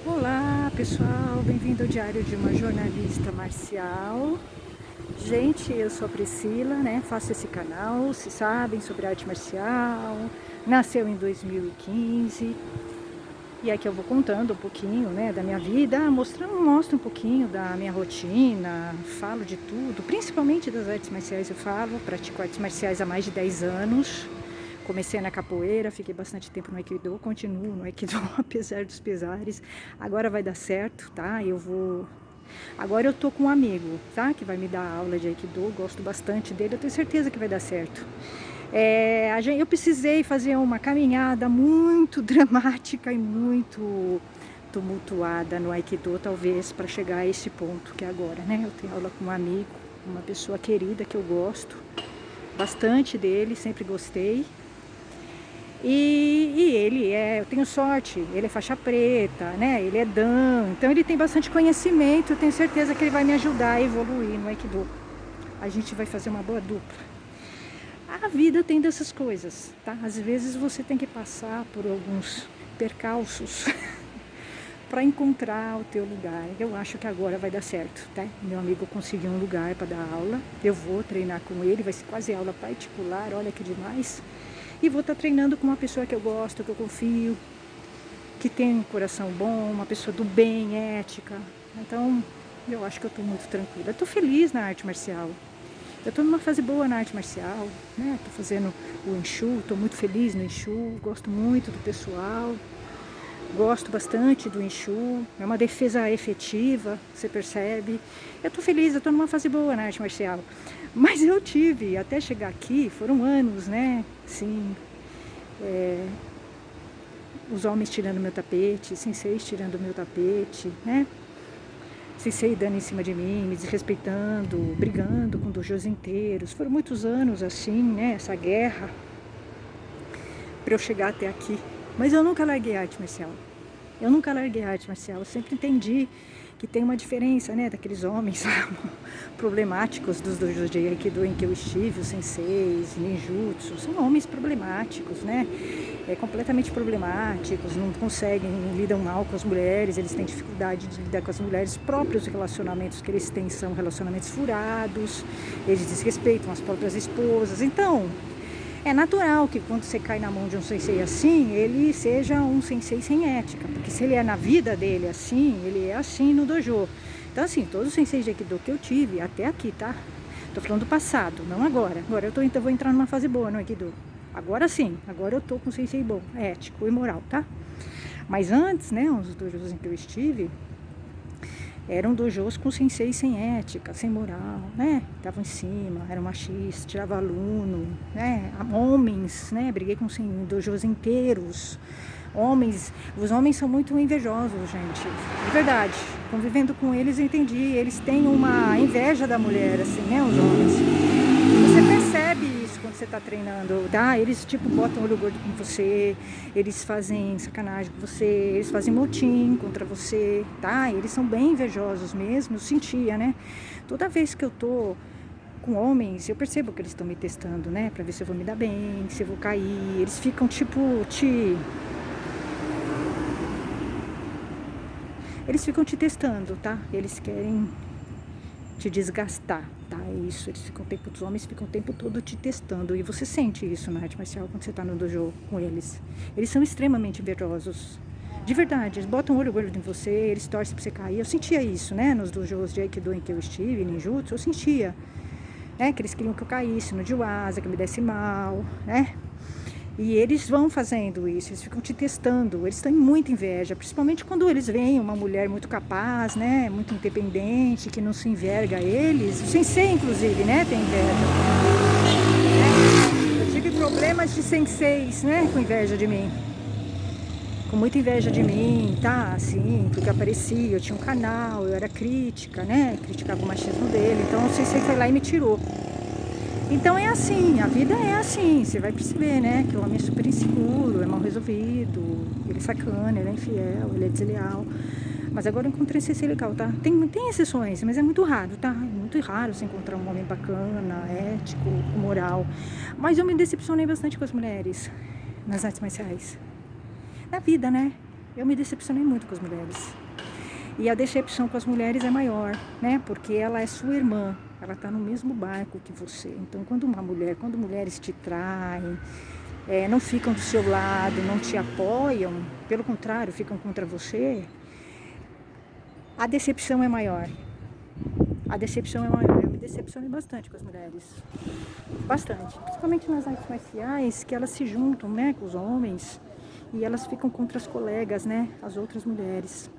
Olá pessoal, bem-vindo ao Diário de uma Jornalista Marcial. Gente, eu sou a Priscila, né? Faço esse canal, se sabem, sobre arte marcial. Nasceu em 2015. E aqui eu vou contando um pouquinho, né, da minha vida, mostro um pouquinho da minha rotina, falo de tudo, principalmente das artes marciais eu falo, pratico artes marciais há mais de 10 anos. Comecei na capoeira, fiquei bastante tempo no Aikido, continuo no Aikido, apesar dos pesares. Agora vai dar certo, tá? Agora eu tô com um amigo, tá? Que vai me dar aula de Aikido, gosto bastante dele, eu tenho certeza que vai dar certo. Eu precisei fazer uma caminhada muito dramática e muito tumultuada no Aikido, talvez, para chegar a esse ponto que é agora, né? Eu tenho aula com um amigo, uma pessoa querida que eu gosto bastante dele, sempre gostei. Eu tenho sorte, ele é faixa preta, né? Ele é Dan, então ele tem bastante conhecimento, eu tenho certeza que ele vai me ajudar a evoluir no Aikido. A gente vai fazer uma boa dupla. A vida tem dessas coisas, tá? Às vezes você tem que passar por alguns percalços para encontrar o teu lugar. Eu acho que agora vai dar certo, tá? Meu amigo conseguiu um lugar para dar aula, eu vou treinar com ele, vai ser quase aula particular, olha que demais. E vou estar treinando com uma pessoa que eu gosto, que eu confio, que tem um coração bom, uma pessoa do bem, ética. Então, eu acho que eu estou muito tranquila. Eu estou feliz na arte marcial. Eu estou numa fase boa na arte marcial, né? Estou fazendo o Wing, estou muito feliz no Wing, gosto muito do pessoal, gosto bastante do Wing, é uma defesa efetiva, você percebe. Eu estou feliz, eu estou numa fase boa na arte marcial. Mas eu tive, até chegar aqui, foram anos, né? Sim, os homens tirando meu tapete, senseis tirando meu tapete, né? Sensei dando em cima de mim, me desrespeitando, brigando com dojos inteiros. Foram muitos anos assim, né? Essa guerra para eu chegar até aqui. Mas eu nunca larguei a arte marcial. Eu nunca larguei a arte marcial. Eu sempre entendi que tem uma diferença, né? Daqueles homens problemáticos dos dojos de Aikido em que eu estive, os senseis, ninjutsu. São homens problemáticos, né? Completamente problemáticos, não conseguem, não lidam mal com as mulheres, eles têm dificuldade de lidar com as mulheres, os próprios relacionamentos que eles têm são relacionamentos furados, eles desrespeitam as próprias esposas. Então, é natural que quando você cai na mão de um sensei assim, ele seja um sensei sem ética, porque se ele é na vida dele assim, ele é assim no dojo. Então assim, todos os senseis de Aikido que eu tive, até aqui, tá? Tô falando do passado, não agora. Agora eu vou entrar numa fase boa no Aikido. Agora sim, agora eu tô com um sensei bom, ético e moral, tá? Mas antes, né, os dojos em que eu estive, eram dojos com senseis sem ética, sem moral, né? Estavam em cima, eram machistas, tirava aluno, né? Homens, né? Briguei com dojos inteiros. Os homens são muito invejosos, gente. De verdade. Convivendo com eles, eu entendi. Eles têm uma inveja da mulher, assim, né? Os homens. Você percebe isso quando você tá treinando, tá? Eles, tipo, botam olho gordo com você, eles fazem sacanagem com você, eles fazem motim contra você, tá? Eles são bem invejosos mesmo, eu sentia, né? Toda vez que eu tô com homens, eu percebo que eles estão me testando, né? Pra ver se eu vou me dar bem, se eu vou cair. Eles ficam, tipo, Eles ficam te testando, tá? Eles querem te desgastar, tá? É isso, os homens ficam o tempo todo te testando. E você sente isso na arte marcial quando você tá no dojo com eles. Eles são extremamente invejosos. De verdade, eles botam o olho gordo em você, eles torcem pra você cair. Eu sentia isso, né? Nos dojos de Aikido em que eu estive, ninjutsu, eu sentia. Né? Que eles queriam que eu caísse no Jiwaza, que eu me desse mal, né? E eles vão fazendo isso, eles ficam te testando, eles têm muita inveja, principalmente quando eles veem uma mulher muito capaz, né, muito independente, que não se enverga eles, o sensei inclusive, né, tem inveja. Eu tive problemas de senseis, né, com inveja de mim, com muita inveja de mim, tá, assim, porque aparecia, eu tinha um canal, eu era crítica, né, criticava o machismo dele, então o sensei foi lá e me tirou. Então é assim, a vida é assim, você vai perceber, né, que o homem é super inseguro, é mal resolvido, ele é sacana, ele é infiel, ele é desleal. Mas agora eu encontrei esse legal, tá? Tem exceções, mas é muito raro, tá? É muito raro você encontrar um homem bacana, ético, com moral. Mas eu me decepcionei bastante com as mulheres nas artes marciais. Na vida, né? Eu me decepcionei muito com as mulheres. E a decepção com as mulheres é maior, né? Porque ela é sua irmã, ela está no mesmo barco que você. Então, quando mulheres te traem, não ficam do seu lado, não te apoiam, pelo contrário, ficam contra você, a decepção é maior. A decepção é maior. Eu me decepcionei bastante com as mulheres. Bastante. Principalmente nas artes marciais, que elas se juntam, né, com os homens e elas ficam contra as colegas, né, as outras mulheres.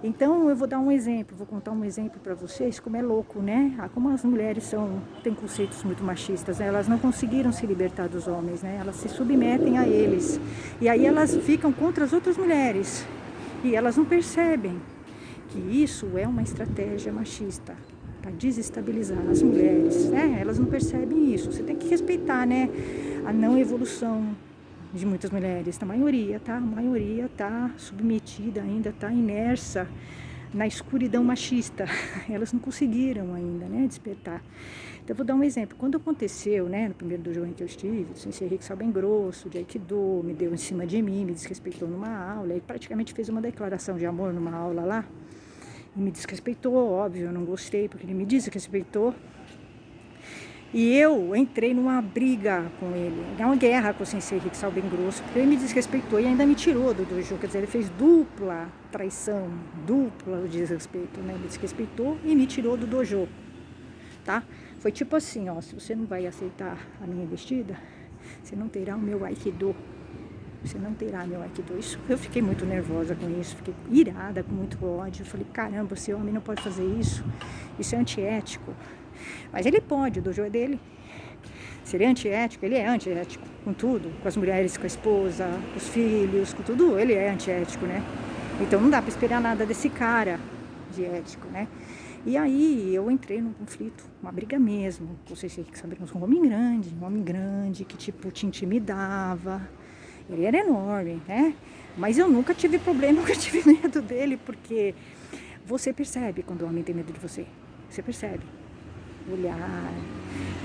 Então, eu vou dar um exemplo, vou contar um exemplo para vocês, como é louco, né? Como as mulheres têm conceitos muito machistas, né? Elas não conseguiram se libertar dos homens, né? Elas se submetem a eles. E aí elas ficam contra as outras mulheres. E elas não percebem que isso é uma estratégia machista para desestabilizar as mulheres, né? Elas não percebem isso. Você tem que respeitar, né, a não evolução de muitas mulheres. A maioria tá submetida ainda, tá imersa na escuridão machista. Elas não conseguiram ainda, né, despertar. Então, eu vou dar um exemplo. Quando aconteceu, né, no primeiro dojo em que eu estive, o sensei Rick bem grosso, de Aikido, me deu em cima de mim, me desrespeitou numa aula, e praticamente fez uma declaração de amor numa aula lá, e me desrespeitou, óbvio, eu não gostei, porque ele me desrespeitou. E eu entrei numa briga com ele, uma guerra com o sensei Rick bem grosso, porque ele me desrespeitou e ainda me tirou do dojo, quer dizer, ele fez dupla traição, dupla desrespeito, né? Me desrespeitou e me tirou do dojo, tá? Foi tipo assim, ó, se você não vai aceitar a minha investida, você não terá o meu Aikido. Você não terá meu Aikido. Isso, eu fiquei muito nervosa com isso, fiquei irada, com muito ódio. Eu falei, caramba, esse homem não pode fazer isso. Isso é antiético. Mas ele pode, o dojo é dele. Se ele é antiético, ele é antiético. Com tudo, com as mulheres, com a esposa, com os filhos, com tudo, ele é antiético, né? Então não dá pra esperar nada desse cara de ético, né? E aí eu entrei num conflito, uma briga mesmo. Vocês sabem que um homem grande que tipo te intimidava. Ele era enorme, né? Mas eu nunca tive problema, nunca tive medo dele, porque você percebe quando o homem tem medo de você. Você percebe. O olhar,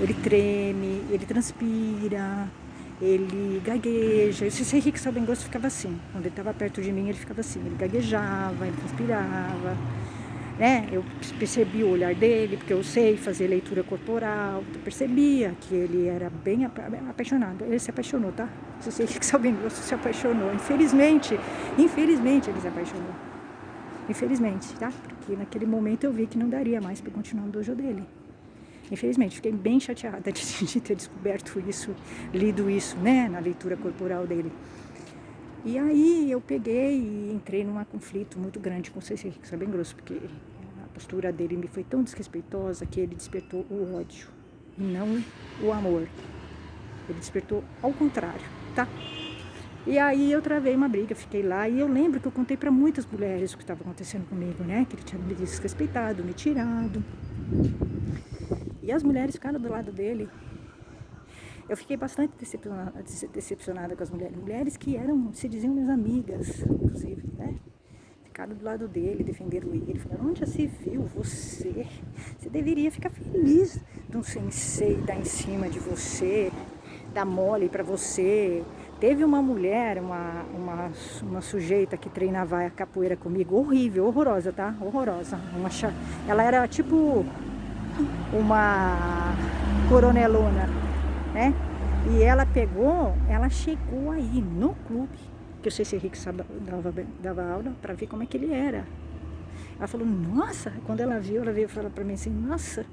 ele treme, ele transpira, ele gagueja. Esse Sensei Rick bem grosso ficava assim. Quando ele estava perto de mim, ele ficava assim. Ele gaguejava, ele transpirava, né? Eu percebi o olhar dele, porque eu sei fazer leitura corporal. Eu percebia que ele era bem apaixonado. Ele se apaixonou, tá? Se você que bem grosso se apaixonou. Infelizmente ele se apaixonou. Infelizmente, tá? Porque naquele momento eu vi que não daria mais para continuar no dojo dele. Infelizmente, fiquei bem chateada de ter descoberto isso, lido isso, né? Na leitura corporal dele. E aí eu peguei e entrei num conflito muito grande com o Sensei Rick bem grosso, porque a postura dele me foi tão desrespeitosa que ele despertou o ódio e não o amor. Ele despertou ao contrário, tá? E aí eu travei uma briga, fiquei lá, e eu lembro que eu contei para muitas mulheres o que estava acontecendo comigo, né? Que ele tinha me desrespeitado, me tirado. E as mulheres ficaram do lado dele. Eu fiquei bastante decepcionada com as mulheres. Mulheres que se diziam minhas amigas, inclusive, né? Ficaram do lado dele, defenderam ele. Falaram, onde já se viu você? Você deveria ficar feliz de um sensei dar em cima de você, dar mole pra você. Teve uma mulher, uma sujeita que treinava a capoeira comigo, horrível, horrorosa, tá? Horrorosa. Ela era tipo uma coronelona, né? E ela chegou aí no clube, que o Sensei Rick dava aula, para ver como é que ele era. Ela falou, nossa, quando ela veio falar para mim assim, nossa,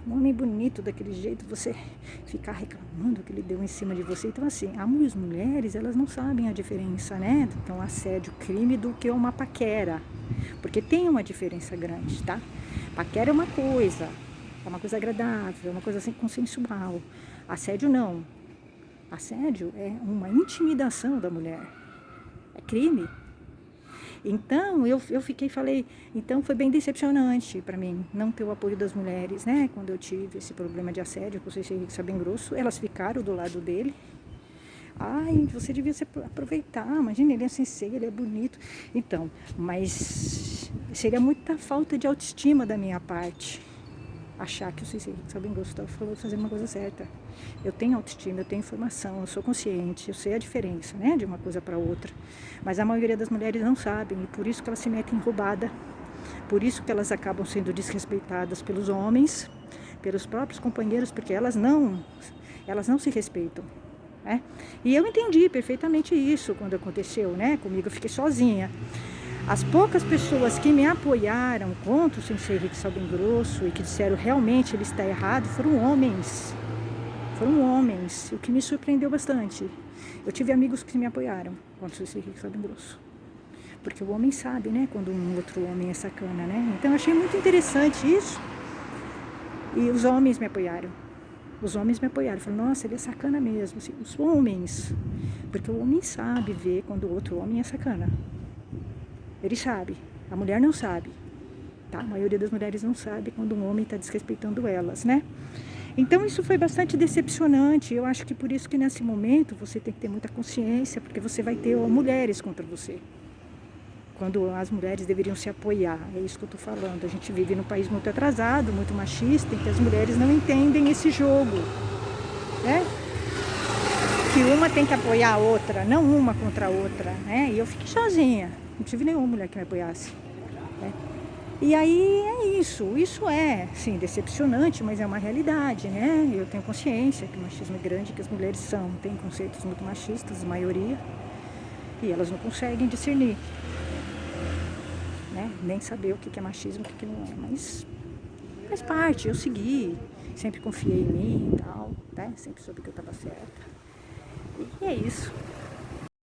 um homem bonito daquele jeito, você ficar reclamando que ele deu em cima de você. Então assim, as mulheres, elas não sabem a diferença, né? Então assédio, crime do que uma paquera, porque tem uma diferença grande, tá? Paquera é uma coisa agradável, é uma coisa assim consensual. Assédio não. Assédio é uma intimidação da mulher. É crime. Então, falei, então foi bem decepcionante para mim não ter o apoio das mulheres, né? Quando eu tive esse problema de assédio, com o Sensei Rick bem grosso, elas ficaram do lado dele. Ai, você devia se aproveitar, imagina, ele é sensei, ele é bonito. Então, mas seria muita falta de autoestima da minha parte achar que o Sensei Rick Salvin-Grosso está fazendo uma coisa certa. Eu tenho autoestima, eu tenho informação, eu sou consciente, eu sei a diferença, né, de uma coisa para outra. Mas a maioria das mulheres não sabem e por isso que elas se metem em roubada. Por isso que elas acabam sendo desrespeitadas pelos homens, pelos próprios companheiros, porque elas não se respeitam. Né? E eu entendi perfeitamente isso quando aconteceu, né? Comigo eu fiquei sozinha. As poucas pessoas que me apoiaram contra o Sensei Rick Salvin-Grosso e que disseram realmente ele está errado foram homens. Foram homens, o que me surpreendeu bastante. Eu tive amigos que me apoiaram contra o Sensei Rick Salvin-Grosso. Porque o homem sabe, né, quando um outro homem é sacana, né? Então eu achei muito interessante isso. E os homens me apoiaram. Os homens me apoiaram. Falaram, nossa, ele é sacana mesmo. Assim, os homens. Porque o homem sabe ver quando o outro homem é sacana. Ele sabe. A mulher não sabe. Tá? A maioria das mulheres não sabe quando um homem está desrespeitando elas, né? Então isso foi bastante decepcionante. Eu acho que por isso que nesse momento você tem que ter muita consciência, porque você vai ter mulheres contra você. Quando as mulheres deveriam se apoiar, é isso que eu estou falando. A gente vive num país muito atrasado, muito machista, em que as mulheres não entendem esse jogo, né? Que uma tem que apoiar a outra, não uma contra a outra, né? E eu fiquei sozinha, não tive nenhuma mulher que me apoiasse, né? E aí é isso é, sim, decepcionante, mas é uma realidade, né? Eu tenho consciência que o machismo é grande, que as mulheres têm conceitos muito machistas, a maioria, e elas não conseguem discernir. Né? Nem saber o que é machismo e o que não é, mas faz parte, eu segui, sempre confiei em mim e tal, né? Sempre soube que eu estava certa. E é isso.